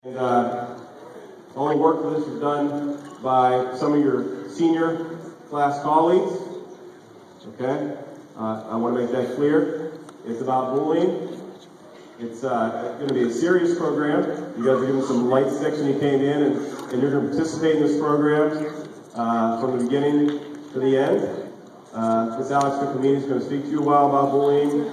And all the work for this was done by some of your senior class colleagues. Okay? I want to make that clear. It's about bullying. It's going to be a serious program. You guys are given some light sticks when you came in, and you're going to participate in this program from the beginning to the end. Ms. Alex Piccolomini is going to speak to you a while about bullying,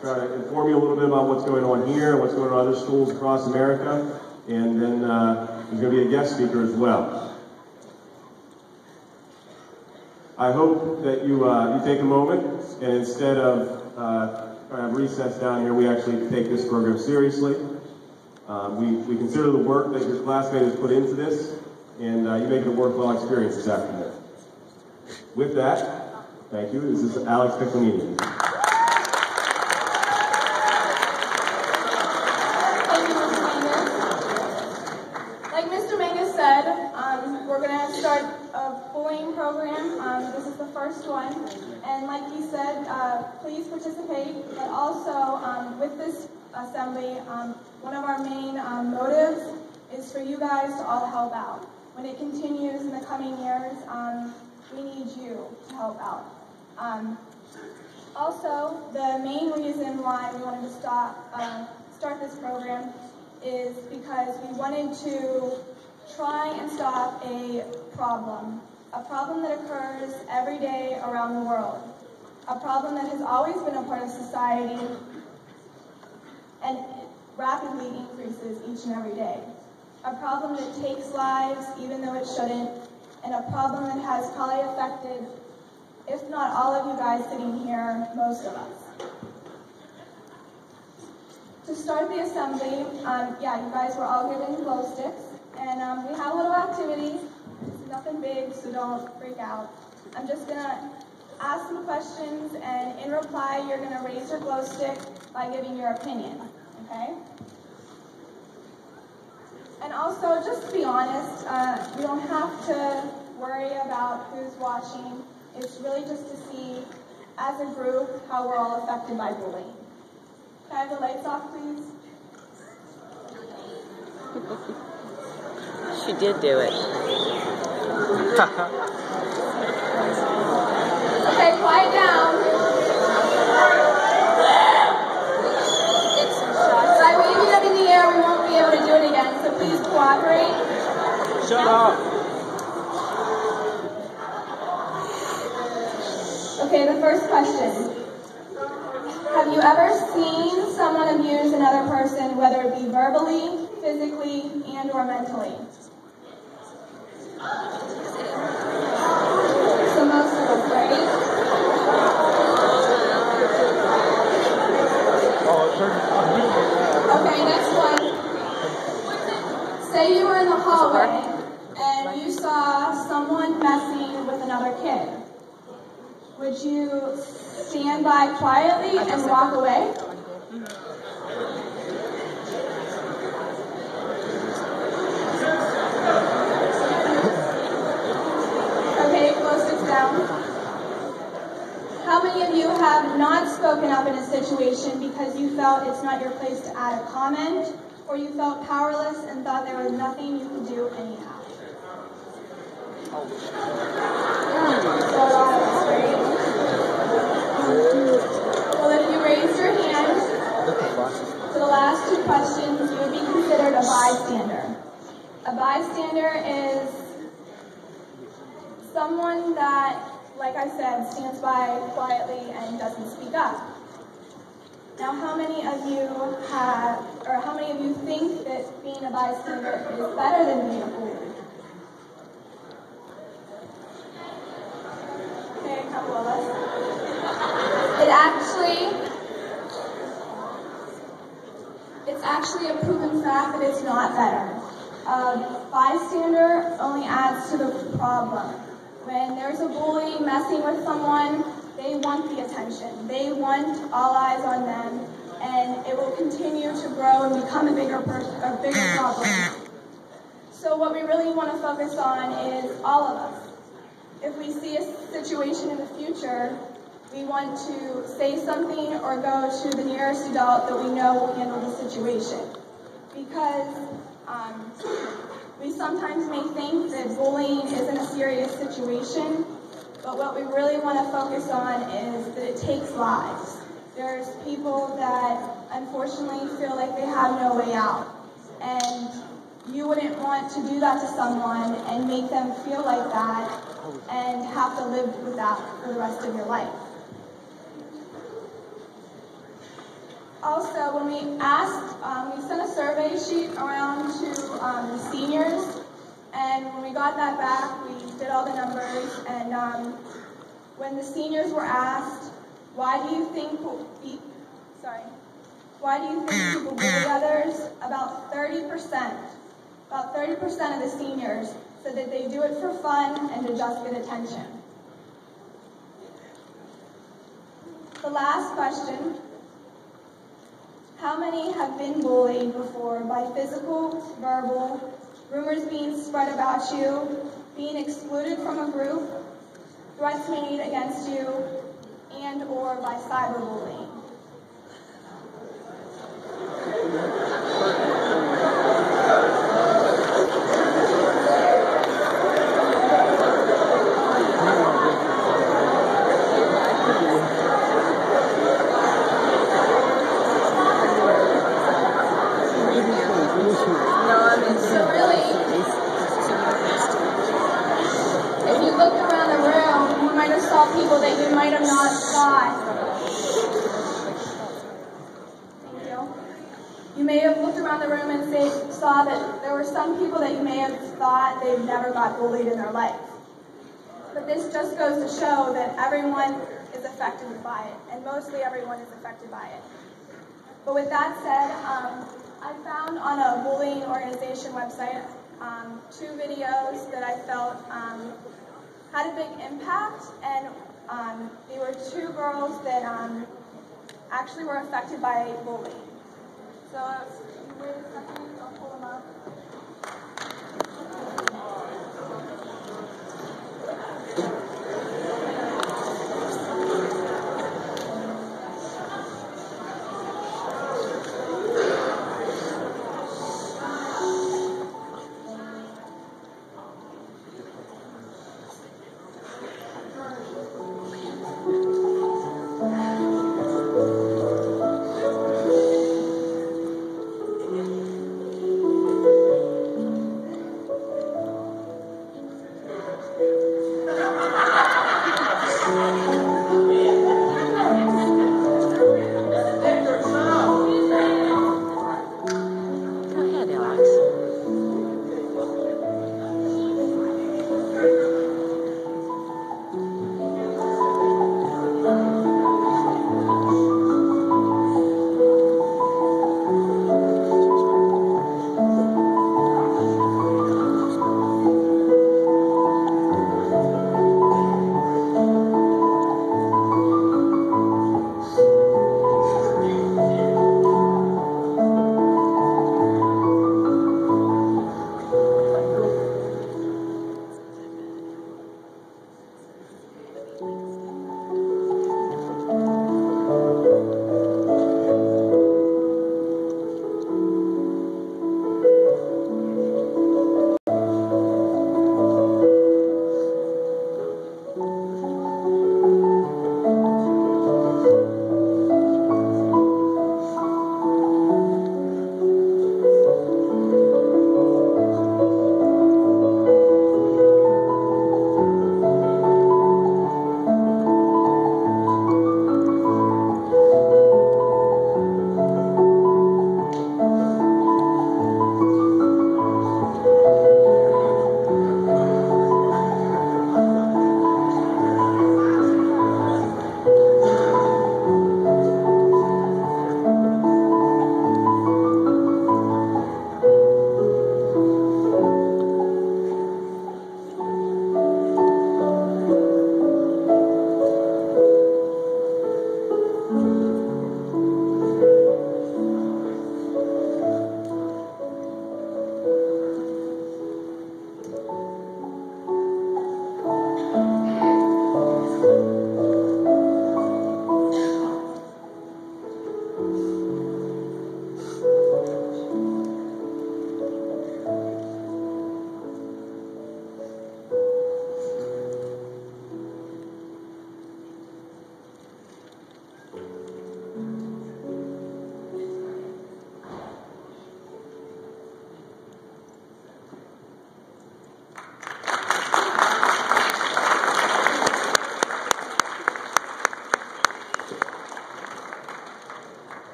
try to inform you a little bit about what's going on here, what's going on in other schools across America, and then there's going to be a guest speaker as well. I hope that you take a moment, and instead of recess down here, we actually take this program seriously. We consider the work that your classmate has put into this, and you make it a worthwhile experience this afternoon. With that, thank you. This is Alex Piccolomini. Thank you, Mr. Mangus. Like Mr. Mangus said, we're going to start a bullying program. This is the first one. And like he said, please participate. But also, with this assembly, one of our main motives is for you guys to all help out. When it continues in the coming years, we need you to help out. Also, the main reason why we wanted to start this program is because we wanted to try and stop a problem that occurs every day around the world, a problem that has always been a part of society and rapidly increases each and every day, a problem that takes lives even though it shouldn't, and a problem that has probably affected, if not all of you guys sitting here, most of us. To start the assembly, you guys were all given glow sticks, and we have a little activity. It's nothing big, so don't freak out. I'm just going to ask some questions, and in reply, you're going to raise your glow stick by giving your opinion, okay? And also, just to be honest, you don't have to worry about who's watching. It's really just to see, as a group, how we're all affected by bullying. Can I have the lights off, please? She did do it. Okay, quiet down. If I wave it up in the air, we won't be able to do it again, so please cooperate. Shut up. Okay, the first question. Have you ever seen someone abuse another person, whether it be verbally, physically, and or mentally? So most of us, right? Okay, next one. Say you were in the hallway and you saw someone messing with another kid. Would you stand by quietly and walk away? Okay, close this down. How many of you have not spoken up in a situation because you felt it's not your place to add a comment, or you felt powerless and thought there was nothing you could do anyhow? Well, if you raise your hand for the last two questions, you would be considered a bystander. A bystander is someone that, like I said, stands by quietly and doesn't speak up. Now, how many of you think that being a bystander is better than being a bully? Okay, a couple of us. It's actually a proven fact that it's not better. A bystander only adds to the problem. When there's a bully messing with someone, they want the attention. They want all eyes on them, and it will continue to grow and become a bigger problem. So what we really want to focus on is all of us. If we see a situation in the future, we want to say something or go to the nearest adult that we know will handle the situation. because we sometimes may think that bullying isn't a serious situation, but what we really want to focus on is that it takes lives. There's people that unfortunately feel like they have no way out, and you wouldn't want to do that to someone and make them feel like that and have to live with that for the rest of your life. Also, when we asked, we sent a survey sheet around to the seniors, and when we got that back, we did all the numbers, and when the seniors were asked, why do you think people bully others, about 30% of the seniors said that they do it for fun and to just get attention. The last question, how many have been bullied before by physical, verbal, rumors being spread about you, being excluded from a group, threats made against you, and or by cyberbullying? People that you might have not thought. Thank you. You may have looked around the room and saw that there were some people that you may have thought they've never got bullied in their life. But this just goes to show that everyone is affected by it, and mostly everyone is affected by it. But with that said, I found on a bullying organization website 2 videos that I felt had a big impact, and they were 2 girls that actually were affected by bullying. So, wait a second, I'll pull them up.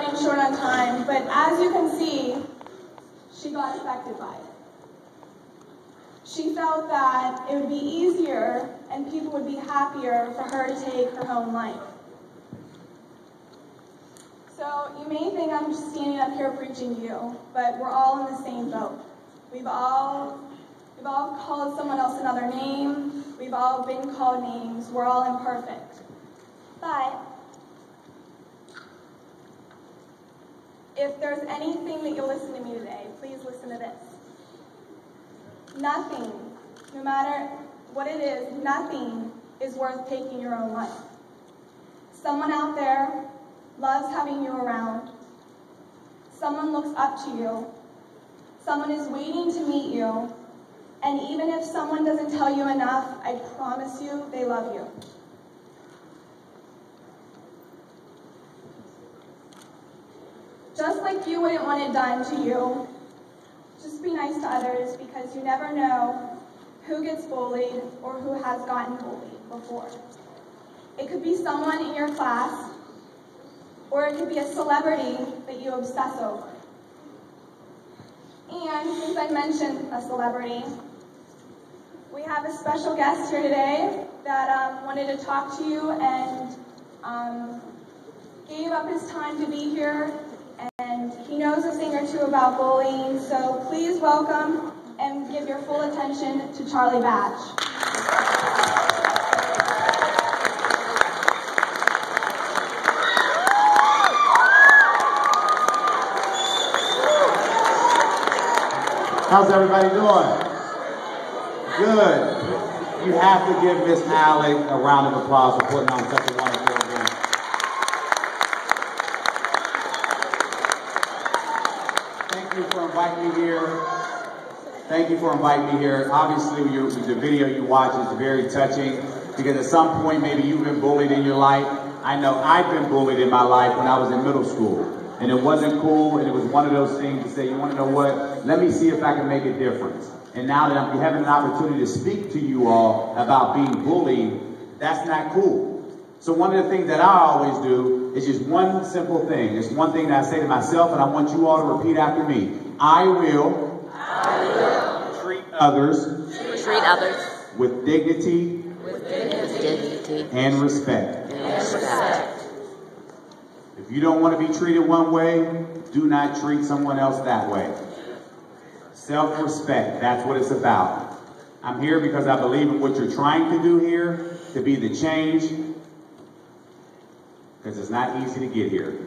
running short on time, but as you can see, she got affected by it. She felt that it would be easier and people would be happier for her to take her own life. So you may think I'm just standing up here preaching to you, but we're all in the same boat. We've all called someone else another name. We've all been called names. We're all imperfect. But if there's anything that you'll listen to me today, please listen to this. Nothing, no matter what it is, nothing is worth taking your own life. Someone out there loves having you around. Someone looks up to you. Someone is waiting to meet you. And even if someone doesn't tell you enough, I promise you they love you. Just like you wouldn't want it done to you, just be nice to others, because you never know who gets bullied or who has gotten bullied before. It could be someone in your class, or it could be a celebrity that you obsess over. And since I mentioned a celebrity, we have a special guest here today that wanted to talk to you and gave up his time to be here. And he knows a thing or two about bullying, so please welcome and give your full attention to Charlie Batch. How's everybody doing? Good. You have to give Miss Alex a round of applause for putting on such a wonderful event. Thank you for inviting me here. Thank you for inviting me here. Obviously, the video you watch is very touching, because at some point maybe you've been bullied in your life. I know I've been bullied in my life when I was in middle school. And it wasn't cool, and it was one of those things to say, you want to know what? Let me see if I can make a difference. And now that I'm having an opportunity to speak to you all about being bullied, that's not cool. So one of the things that I always do is just one simple thing. It's one thing that I say to myself, and I want you all to repeat after me. I will treat others with dignity, and respect. If you don't want to be treated one way, do not treat someone else that way. Self-respect, that's what it's about. I'm here because I believe in what you're trying to do here, to be the change, because it's not easy to get here.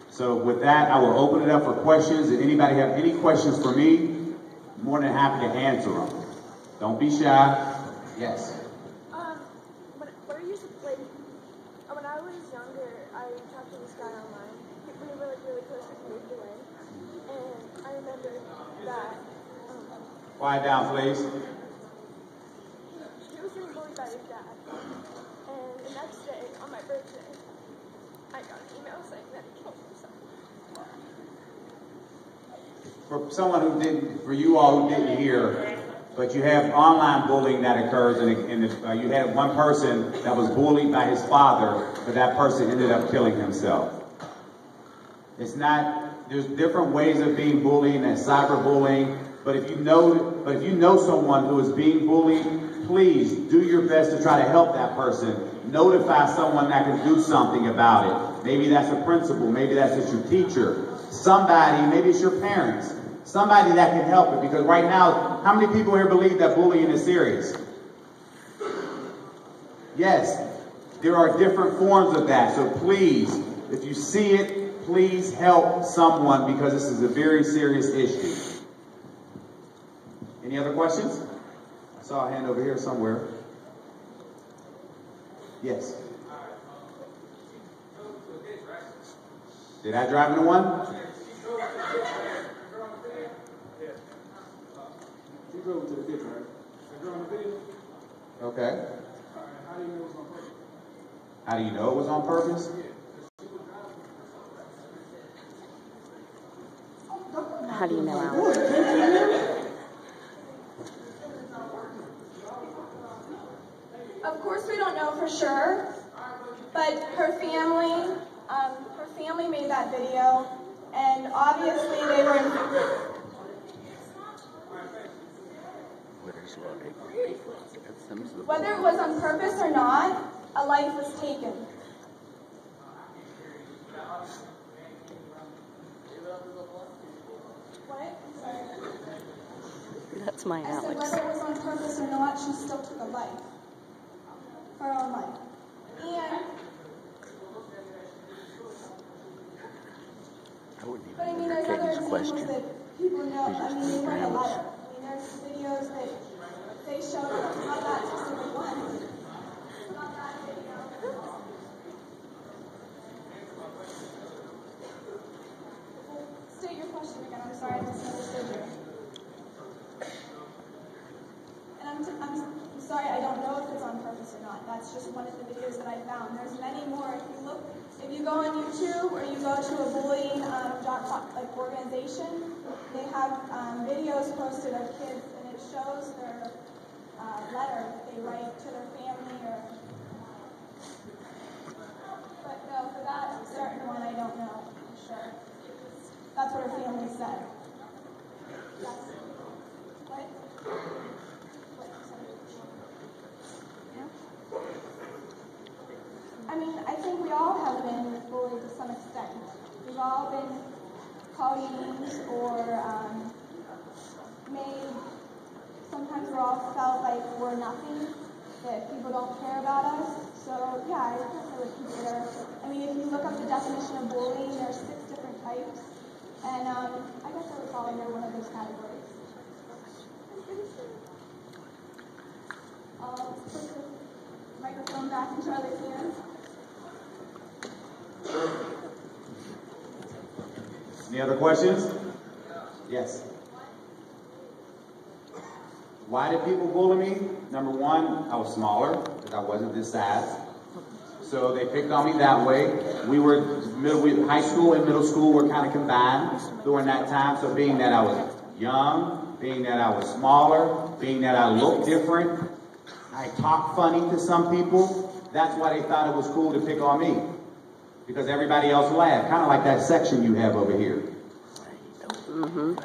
So with that, I will open it up for questions. If anybody have any questions for me, I'm more than happy to answer them. Don't be shy. Yes. What are you like? When I was younger, I talked to this guy online. We were like really close as we moved away, and I remember that. Quiet down, please. He was getting bullied by his dad, and the next day on my birthday, I got an email saying that he killed himself. For someone who didn't, for you all who didn't hear, but you have online bullying that occurs, and you had one person that was bullied by his father, but that person ended up killing himself. It's not, there's different ways of being bullied, and cyberbullying, but if you know someone who is being bullied, please do your best to try to help that person. Notify someone that can do something about it. Maybe that's a principal, maybe that's just your teacher, somebody, maybe it's your parents. Somebody that can help it, because right now, how many people here believe that bullying is serious? Yes, there are different forms of that. So please, if you see it, please help someone, because this is a very serious issue. Any other questions? I saw a hand over here somewhere. Yes. Did I drive into one? You drove to the ditch, right? I drove on the video. Okay. How do you know it was on purpose? How do you know it was on purpose? How do you know, Alex? Of course, we don't know for sure, but her family made played that video, and obviously they were... Whether it was on purpose or not, a life was taken. What? Sorry. That's my I said Alex. whether it was on purpose or not, she still took a life. Her own life. And... But I mean, there's other examples that people know. I mean, they write a letter. I mean, there's videos that they show not that specific one. Not that video. State your question again. I'm sorry, I misunderstood you. And I'm sorry, I don't know if it's on purpose or not. That's just one of the videos that I found. There's many more. If you go on YouTube or you go to a bullying organization, they have videos posted of kids, and it shows their letter that they write to their family. But no, for that certain one, I don't know for sure. That's what her family said. Yes. What? I mean, I think we all have been bullied to some extent. We've all been called names or sometimes we're all felt like we're nothing, that people don't care about us. So, yeah, I can't really consider. I mean, if you look up the definition of bullying, there's 6 different types. And I guess I would fall under one of those categories. I'll put the microphone back in Charlie's hands. Any other questions? Yes. Why did people bully me? Number one, I was smaller because I wasn't this size. So they picked on me that way. High school and middle school were kind of combined during that time. So being that I was young, being that I was smaller, being that I looked different, I talked funny to some people, that's why they thought it was cool to pick on me. Because everybody else laughed, kind of like that section you have over here. Mm-hmm.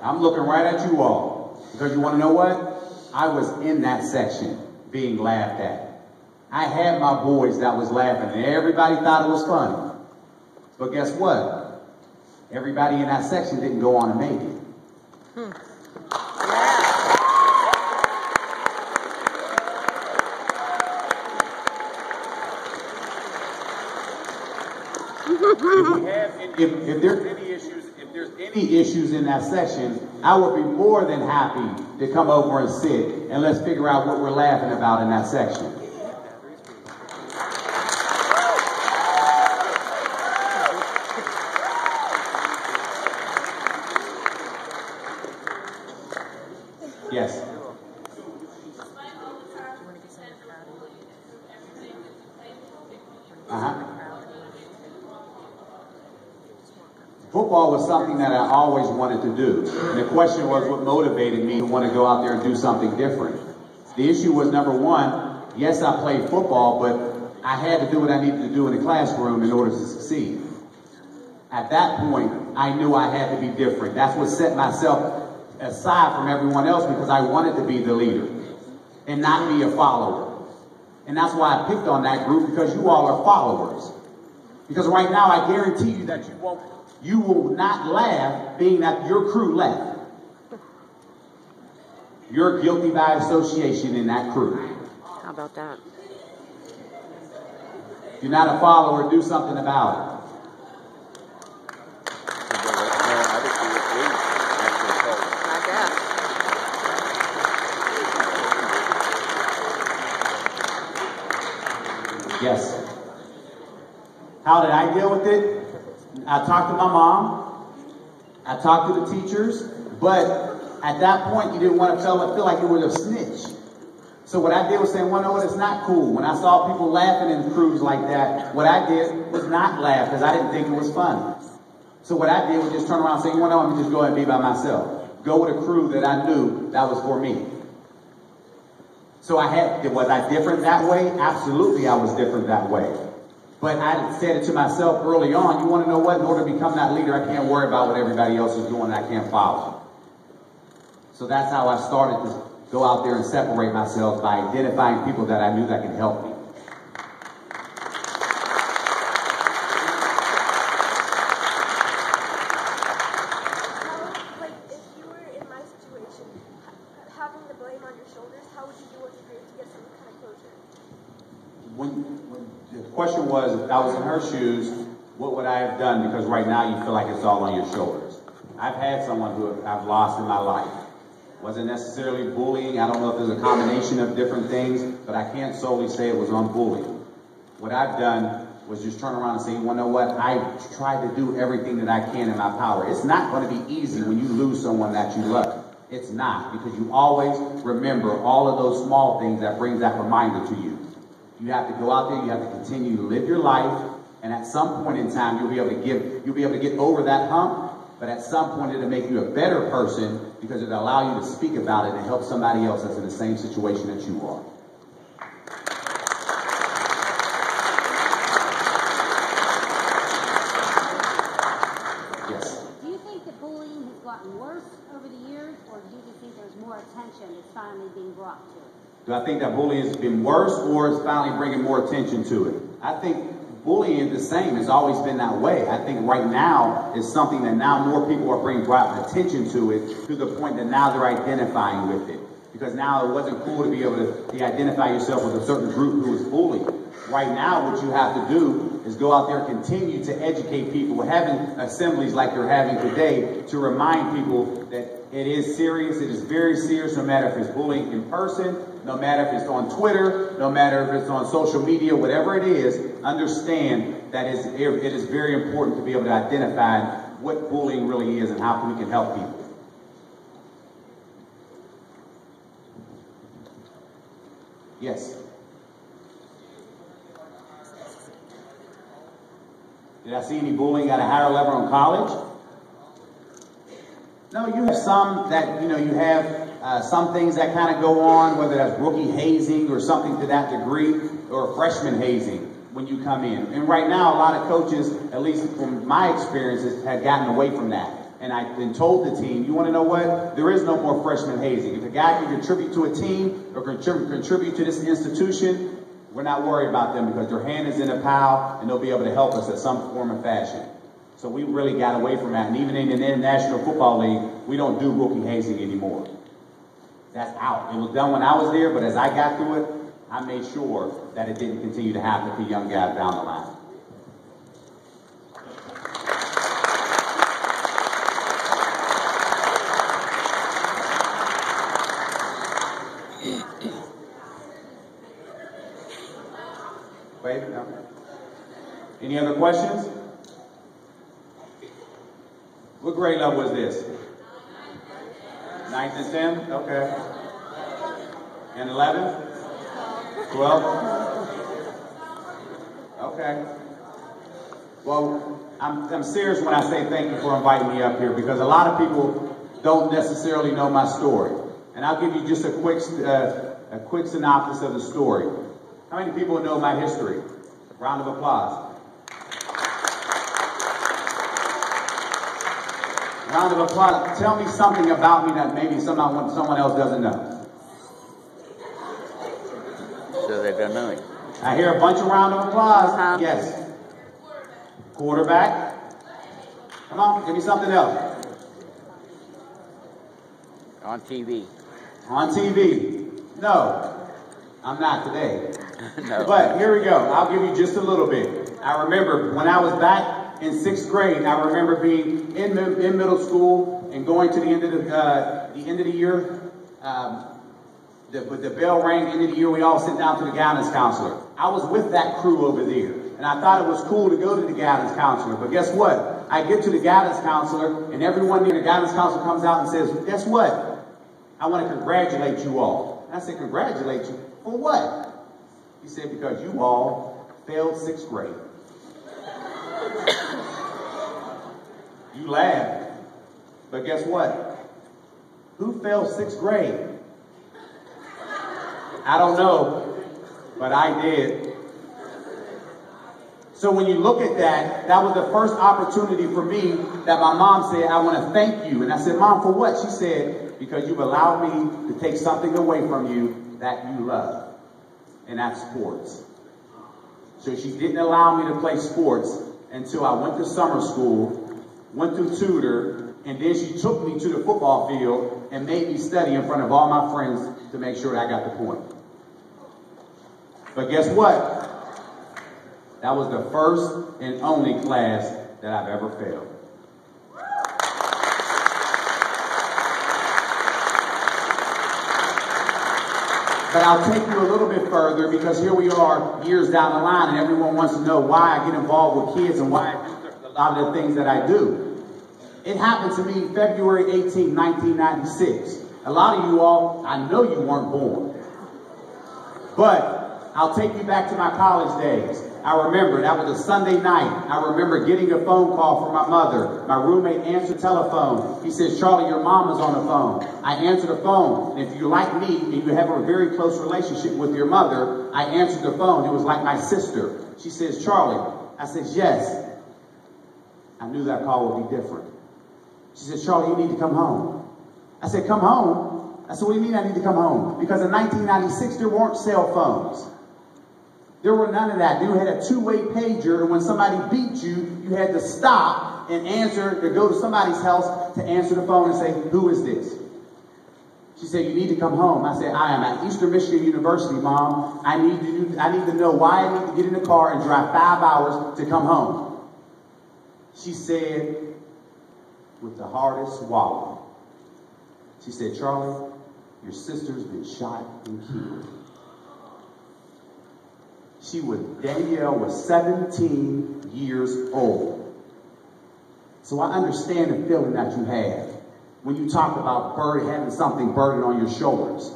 I'm looking right at you all. Because you want to know what? I was in that section being laughed at. I had my boys that was laughing, and everybody thought it was funny. But guess what? Everybody in that section didn't go on and make it. If there's any issues in that section, I would be more than happy to come over and sit and let's figure out what we're laughing about in that section. Yes. Football was something that I always wanted to do. And the question was what motivated me to want to go out there and do something different. The issue was, number one, yes, I played football, but I had to do what I needed to do in the classroom in order to succeed. At that point, I knew I had to be different. That's what set myself aside from everyone else, because I wanted to be the leader and not be a follower. And that's why I picked on that group, because you all are followers. Because right now, I guarantee you that you will not laugh being that your crew laughed. You're guilty by association in that crew. How about that? If you're not a follower, do something about it. Yes. How did I deal with it? I talked to my mom. I talked to the teachers. But at that point, you didn't want to feel like you were a snitch. So what I did was say, well, no, it's not cool. When I saw people laughing in crews like that, what I did was not laugh because I didn't think it was funny. So what I did was just turn around and say, well, no, let me just go ahead and be by myself. go with a crew that I knew that was for me. So was I different that way? Absolutely, I was different that way. But I said it to myself early on, you want to know what? In order to become that leader, I can't worry about what everybody else is doing, I can't follow. So that's how I started to go out there and separate myself by identifying people that I knew that could help me. Having the blame on your shoulders, how would you do what you did to get some kind of closure? When the question was, if I was in her shoes, what would I have done? Because right now you feel like it's all on your shoulders. I've had someone who I've lost in my life. Wasn't necessarily bullying. I don't know if there's a combination of different things, but I can't solely say it was on bullying. What I've done was just turn around and say, you want to know what? I tried to do everything that I can in my power. It's not going to be easy when you lose someone that you love. It's not, because you always remember all of those small things that brings that reminder to you. You have to go out there, you have to continue to live your life, and at some point in time, you'll be able to get over that hump, but at some point it'll make you a better person because it'll allow you to speak about it and help somebody else that's in the same situation that you are. Yes. Do you think that bullying has gotten worse over the years, or do you think there's more attention that's finally being brought to it? Do I think that bullying has been worse, or is finally bringing more attention to it? I think bullying is the same. It's always been that way. I think right now is something that now more people are bringing attention to it, to the point that now they're identifying with it. Because now it wasn't cool to be able to identify yourself with a certain group who was bullied. Right now, what you have to do is go out there and continue to educate people. We're having assemblies like you're having today to remind people that it is serious. It is very serious, no matter if it's bullying in person, no matter if it's on Twitter, no matter if it's on social media, whatever it is, understand that it is very important to be able to identify what bullying really is and how we can help people. Yes. Did I see any bullying at a higher level in college? No, you have some that, you have some things that kind of go on, whether that's rookie hazing or something to that degree, or freshman hazing when you come in. And right now, a lot of coaches, at least from my experiences, have gotten away from that. And I've been told the team, you want to know what? There is no more freshman hazing. If a guy can contribute to a team or contribute to this institution, we're not worried about them because their hand is in a pile and they'll be able to help us in some form or fashion. So we really got away from that. And even in the National Football League, we don't do rookie hazing anymore. That's out. It was done when I was there, but as I got through it, I made sure that it didn't continue to happen to young guys down the line. Wait, no. Any other questions? What grade level is this? 9th and 10th? Okay. And 11? 12? Okay. Well, I'm serious when I say thank you for inviting me up here, because a lot of people don't necessarily know my story. And I'll give you just a quick synopsis of the story. How many people know my history? Round of applause. Round of applause. Tell me something about me that maybe someone else doesn't know. So they don't know it. I hear a bunch of round of applause. Yes. Quarterback. Come on, give me something else. On TV. On TV. No, I'm not today. No. But here we go. I'll give you just a little bit. I remember when I was back in 6th grade, I remember being in middle school and going to the end of the year. The bell rang, the end of the year, we all sit down to the guidance counselor. I was with that crew over there, and I thought it was cool to go to the guidance counselor. But guess what? I get to the guidance counselor, and everyone near the guidance counselor comes out and says, guess what? I want to congratulate you all. And I said, congratulate you? For what? He said, because you all failed 6th grade. You laughed, but guess what? Who failed 6th grade? I don't know, but I did. So when you look at that, that was the first opportunity for me that my mom said, I want to thank you. And I said, Mom, for what? She said, because you've allowed me to take something away from you that you love, and that's sports. So she didn't allow me to play sports until I went to summer school, went through tutor, and then she took me to the football field and made me study in front of all my friends to make sure that I got the point. But guess what? That was the first and only class that I've ever failed. But I'll take you a little bit further, because here we are years down the line and everyone wants to know why I get involved with kids and why I do a lot of the things that I do. It happened to me February 18, 1996. A lot of you all, I know you weren't born. But I'll take you back to my college days. I remember that was a Sunday night. I remember getting a phone call from my mother. My roommate answered the telephone. He says, Charlie, your mom is on the phone. I answered the phone. And if you're like me and you have a very close relationship with your mother, I answered the phone. It was like my sister. She says, Charlie. I says, yes. I knew that call would be different. She says, Charlie, you need to come home. I said, come home? I said, what do you mean I need to come home? Because in 1996, there weren't cell phones. There were none of that. You had a two-way pager, and when somebody beat you, you had to stop and answer, to go to somebody's house to answer the phone and say, who is this? She said, you need to come home. I said, I am at Eastern Michigan University, Mom. I need to know why I need to get in the car and drive 5 hours to come home. She said, with the hardest swallow, she said, Charlie, your sister's been shot and killed. Danielle was 17 years old. So I understand the feeling that you have when you talk about having something burden on your shoulders.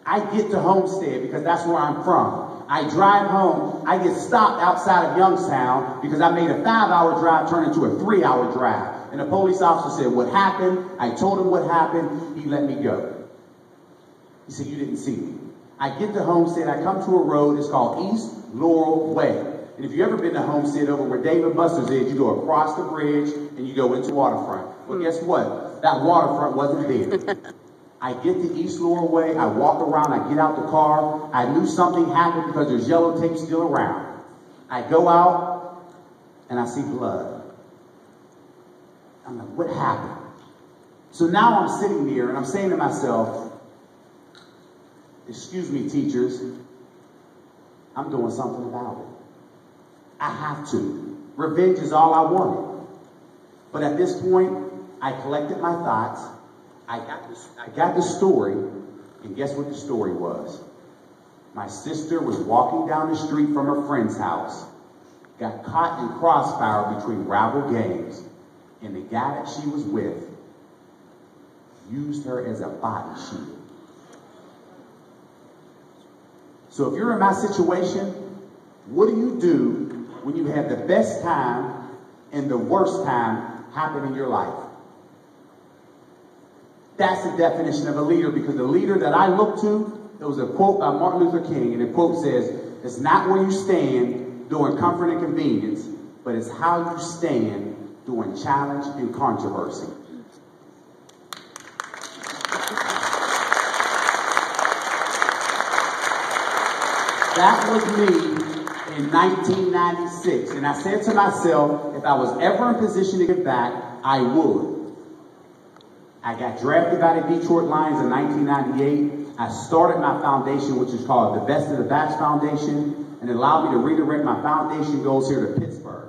I get to Homestead because that's where I'm from. I drive home. I get stopped outside of Youngstown because I made a 5-hour drive turn into a 3-hour drive. And the police officer said, what happened? I told him what happened. He let me go. He said, you didn't see me. I get to Homestead. I come to a road. It's called East Laurel Way. And if you've ever been to Homestead over where David Buster's is, you go across the bridge and you go into waterfront. Well, guess what? That waterfront wasn't there. I get to East Laurel Way. I walk around. I get out the car. I knew something happened because there's yellow tape still around. I go out and I see blood. I'm like, what happened? So now I'm sitting there and I'm saying to myself, excuse me, teachers, I'm doing something about it. I have to. Revenge is all I wanted. But at this point, I collected my thoughts. I got the story, and guess what the story was? My sister was walking down the street from her friend's house, got caught in crossfire between rival gangs, and the guy that she was with used her as a body shield. So if you're in my situation, what do you do when you have the best time and the worst time happen in your life? That's the definition of a leader, because the leader that I look to, there was a quote by Martin Luther King, and the quote says, it's not where you stand during comfort and convenience, but it's how you stand during challenge and controversy. That was me in 1996. And I said to myself, if I was ever in position to give back, I would. I got drafted by the Detroit Lions in 1998. I started my foundation, which is called the Best of the Batch Foundation, and it allowed me to redirect my foundation goals here to Pittsburgh.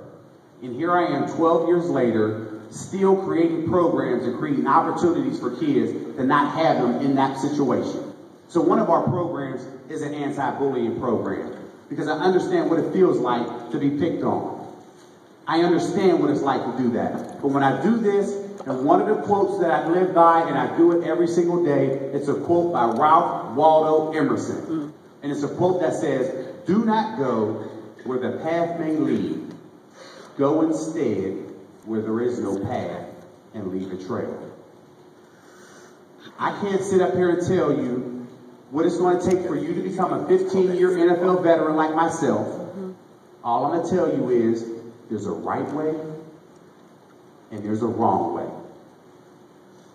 And here I am 12 years later, still creating programs and creating opportunities for kids to not have them in that situation. So one of our programs is an anti-bullying program, because I understand what it feels like to be picked on. I understand what it's like to do that. But when I do this, and one of the quotes that I live by, and I do it every single day, it's a quote by Ralph Waldo Emerson. And it's a quote that says, do not go where the path may lead. Go instead where there is no path and leave a trail. I can't sit up here and tell you what it's going to take for you to become a 15-year NFL veteran like myself. All I'm going to tell you is there's a right way and there's a wrong way.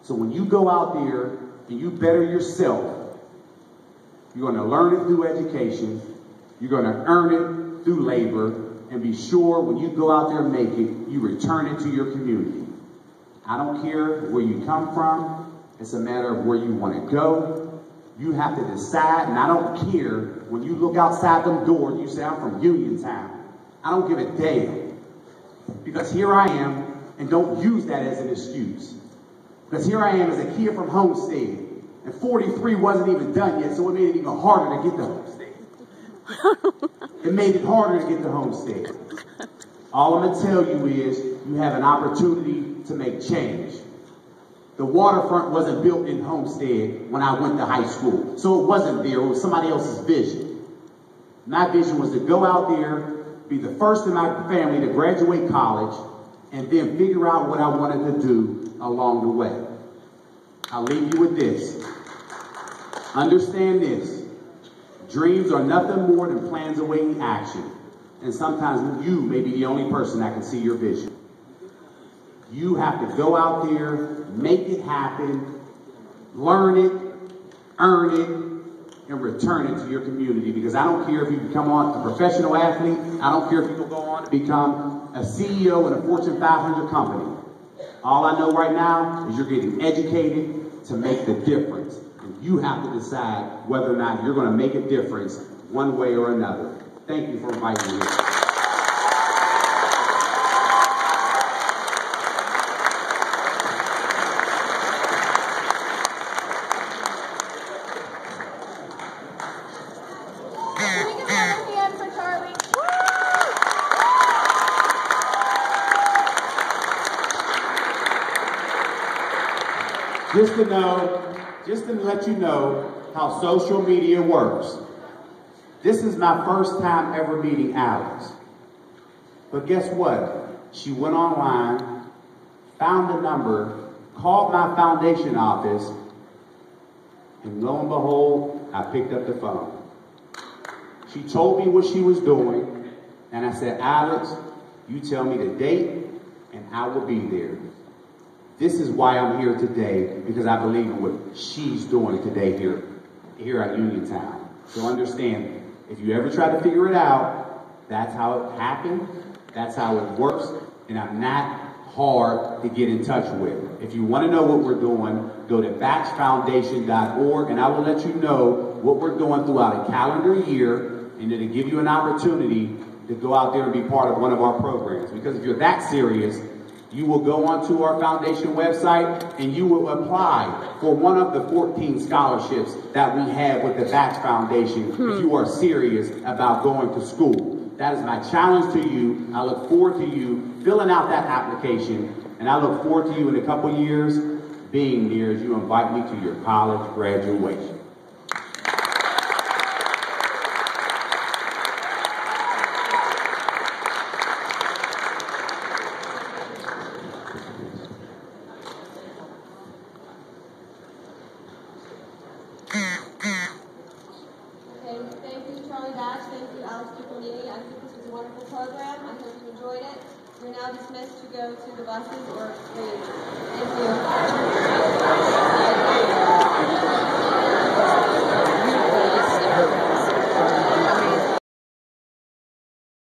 So when you go out there and you better yourself, you're going to learn it through education, you're going to earn it through labor, and be sure when you go out there and make it, you return it to your community. I don't care where you come from, it's a matter of where you want to go. You have to decide, and I don't care when you look outside them doors and you say, I'm from Uniontown. I don't give a damn. Because here I am, and don't use that as an excuse. Because here I am as a kid from Homestead, and 43 wasn't even done yet, so it made it even harder to get to Homestead. It made it harder to get to Homestead. All I'm going to tell you is you have an opportunity to make change. The waterfront wasn't built in Homestead when I went to high school, so it wasn't there. It was somebody else's vision. My vision was to go out there, be the first in my family to graduate college, and then figure out what I wanted to do along the way. I'll leave you with this. Understand this. Dreams are nothing more than plans awaiting action. And sometimes you may be the only person that can see your vision. You have to go out there, make it happen, learn it, earn it, and return it to your community. Because I don't care if you become a professional athlete. I don't care if you go on to become a CEO in a Fortune 500 company. All I know right now is you're getting educated to make the difference. And you have to decide whether or not you're going to make a difference one way or another. Thank you for inviting me here. Just to let you know how social media works. This is my first time ever meeting Alex. But guess what? She went online, found the number, called my foundation office, and lo and behold, I picked up the phone. She told me what she was doing, and I said, Alex, you tell me the date, and I will be there. This is why I'm here today, because I believe in what she's doing today here at Uniontown. So understand, if you ever try to figure it out, that's how it happened, that's how it works, and I'm not hard to get in touch with. If you want to know what we're doing, go to batchfoundation.org, and I will let you know what we're doing throughout a calendar year, and it'll give you an opportunity to go out there and be part of one of our programs. Because if you're that serious, you will go onto our foundation website and you will apply for one of the 14 scholarships that we have with the Batch Foundation if you are serious about going to school. That is my challenge to you. I look forward to you filling out that application, and I look forward to you in a couple years being there as you invite me to your college graduation. Thank you, Charlie Batch. Thank you, Alexandra Piccolomini. I think this was a wonderful program. I hope you enjoyed it. We're now dismissed to go to the buses or leave. Thank you.